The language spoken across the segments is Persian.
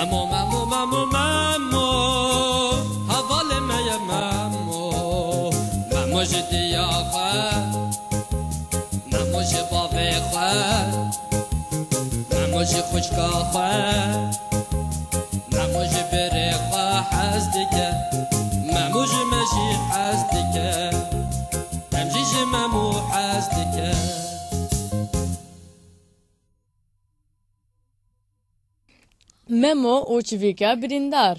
مامو مامو مامو مامو هفال ما مامو مامو جدي يا خال مامو جبابي خال مامو جخشكا خال مامو جبري خال حزدك مامو جمشي حزدك امجي جمامو حزدك Memo Oçivika Birindar.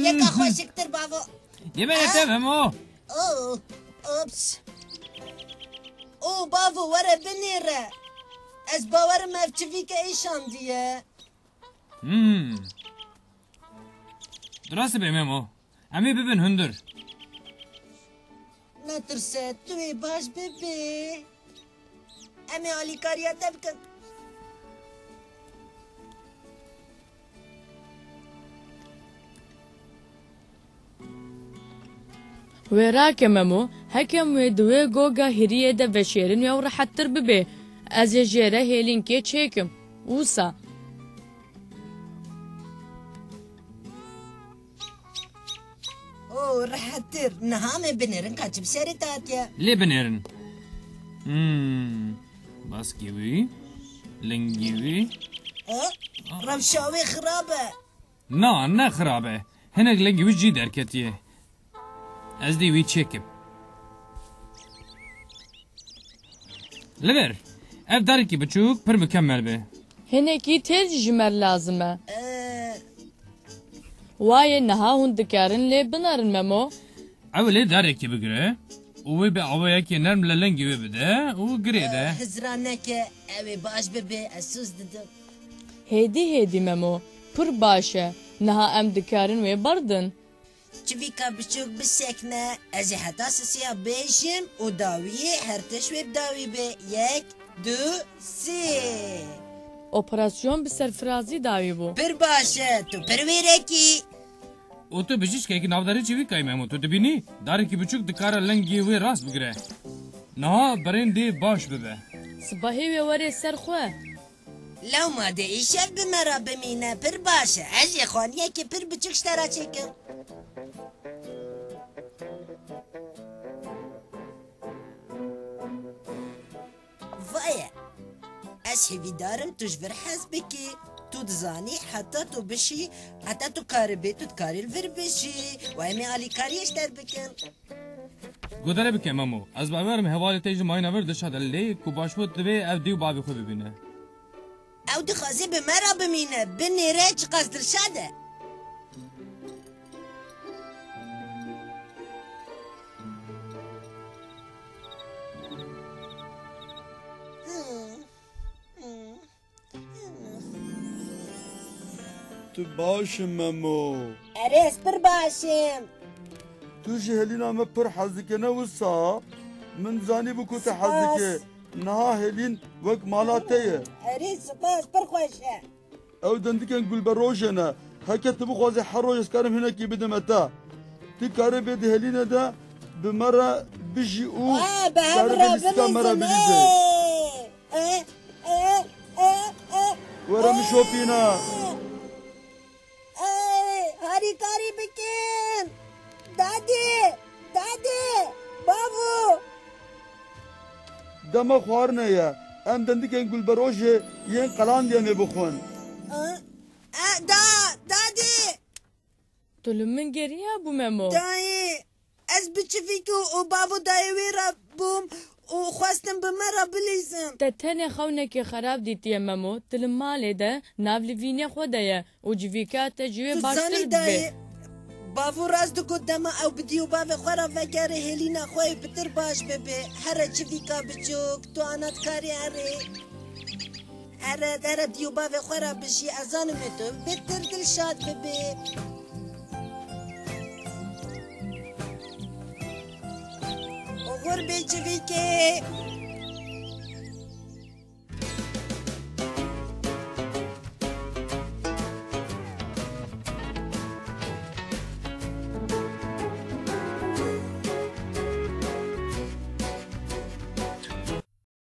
Yaka خوشکتر بابا. يبقى مemo. اوبس. او بابا ورا بنيرة. از باور مفچویکا ایشان دیه. دراسة مemo. عمي ببن هندر. نترسه توی باش ببی. امی علی کاریات بکن. وراك ممو هكم ودوي جوجا هريه ده بشيرن يا ورا حتر ببي از جيره هيلين كي تشيكم وسا او رحتر نهامه بنرن كاتب سيري تاتيا. ليه بنيرن؟ باسكيوي لنجيوي رمشاوي خرابه. نا خرابه. هناك لنجيوي جي دركتيه. از دی وی چکم لبر اف داری کی بچوک پر مکمل به هنكي تيز جمر لازمه واي نها هون دكارن لي بنارن ممو اولی داری کی بگره وی به اویا کی نرم لنگی وی بده و گریده هزرانك اوي باش ببي اسوس ددم هيدي ممو پر باشه نها ام دكارن وي بردن چویکا بچوک بسکنه از حتا سسیا بیشم و داوی هر تشوی بداوی به 1 2 3 Operasyon bir serfirazi davi bu. پر باشه تو پر ویرکی او تو بجیش که نافداری چی وی کای ممو تو دبینی داری کی بچوک دکاره لنگی وی راست بگره نه برین دی باش ببه Sıbahı ve var serxwe. لو ما ده ایشف بمرا بمینه پر باشه از یه خانیه که پر بچوک شترا چکم وایه از هیوی دارم توش بر حزبکی تو دزانی حتی تو بشی حتی تو کار بی تو کاری الور بشی و امی علی کاریش در بکن گودره بکه ممو از باورم حوالی تیج مای نور دشاد لی کو باش بود دوی اف دیو بابی خو ببینه او دخوازی به مرا بمینه بنیره چه قصدر شده تو باشم ممو ارس پر باشم تو جهلينا ما پر حزك نوصا من زاني بكو تحزك نها هلين وك مالاتيه ارس سپاس پر خوشه او دندكن قول بروجنا هكت بخوازي حرو يسكارم هناك بدمتا تكاري بيد هلينا دا بمرة بيجي او بهمرا بنزن ورا مشوبينا هاري كاري بكين دادي بابو دما خوارنا يا ام دندكن قول بروجي ين قلان ديامي بخون دادي Tülümün geriye bu memo. داي از بچفيكو و بابو داي ويرا بوم و خواستم بمرا بليزم Te tene xewnekê xerab dîtiye memo, tilim malê de navlivînê xwe de ye û civîka te ji wê baştir زاني dibe. داي بابو راز دو قدما او بديو بابي خورا فكاري هيلينا خوي بتر باش ببي هرا چفيكا بچوك تو انات كاري هرا ديو بابي خورا بشي ازانو متو بتر دلشاد ببي غربي چفيكي